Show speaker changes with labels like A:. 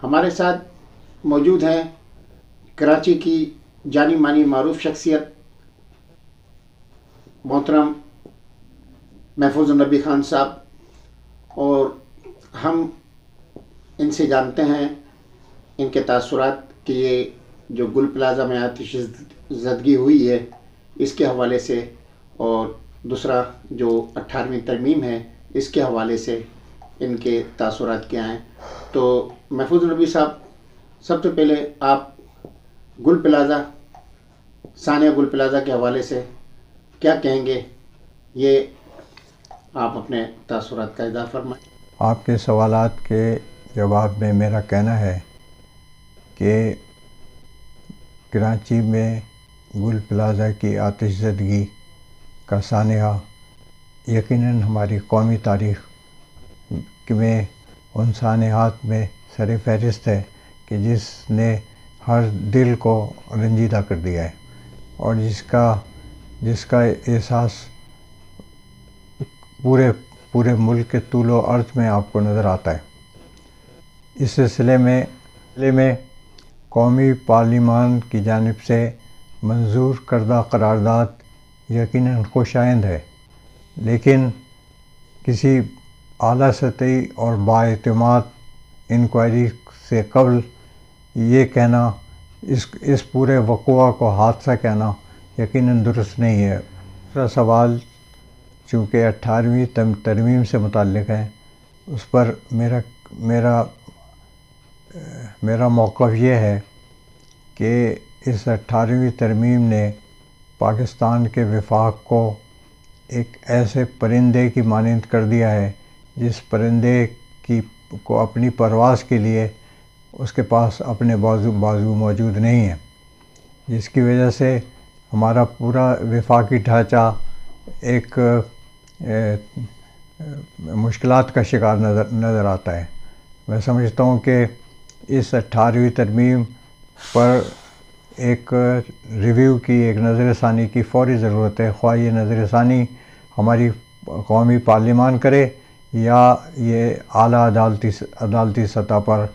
A: ہمارے ساتھ موجود ہیں کراچی کی جانی مانی معروف شخصیت محترم محفوظ النبی خان صاحب، اور ہم ان سے جانتے ہیں ان کے تاثرات کہ یہ جو گل پلازہ میں آتش زدگی ہوئی ہے اس کے حوالے سے، اور دوسرا جو 18ویں ترمیم ہے اس کے حوالے سے ان کے تاثرات کیا ہیں۔ تو محفوظ النبی صاحب، سب سے پہلے آپ گل پلازہ، ثانیہ گل پلازہ کے حوالے سے کیا کہیں گے، یہ آپ اپنے تاثرات کا اظہار فرمائیں۔
B: آپ کے سوالات کے جواب میں میرا کہنا ہے کہ کراچی میں گل پلازہ کی آتش زدگی کا سانحہ یقیناً ہماری قومی تاریخ میں ان سانحات میں سر فہرست ہے کہ جس نے ہر دل کو رنجیدہ کر دیا ہے، اور جس کا احساس پورے ملک کے طول و عرض میں آپ کو نظر آتا ہے۔ اس سلسلے میں قومی پارلیمان کی جانب سے منظور کردہ قرارداد یقیناً خوش آئند ہے، لیکن کسی اعلیٰ سطحی اور بااعتماد انکوائری سے قبل یہ کہنا، اس پورے وقوعہ کو حادثہ کہنا یقیناً درست نہیں ہے۔ دوسرا سوال چونکہ 18ویں ترمیم سے متعلق ہے، اس پر میرا موقف یہ ہے کہ اس 18ویں ترمیم نے پاکستان کے وفاق کو ایک ایسے پرندے کی مانند کر دیا ہے جس پرندے کو اپنی پرواز کے لیے اس کے پاس اپنے بازو موجود نہیں ہیں، جس کی وجہ سے ہمارا پورا وفاقی ڈھانچہ ایک مشکلات کا شکار نظر آتا ہے۔ میں سمجھتا ہوں کہ اس 18ویں ترمیم پر ایک ریویو کی، ایک نظر ثانی کی فوری ضرورت ہے، خواہ یہ نظر ثانی ہماری قومی پارلیمان کرے یا یہ اعلیٰ عدالتی سطح پر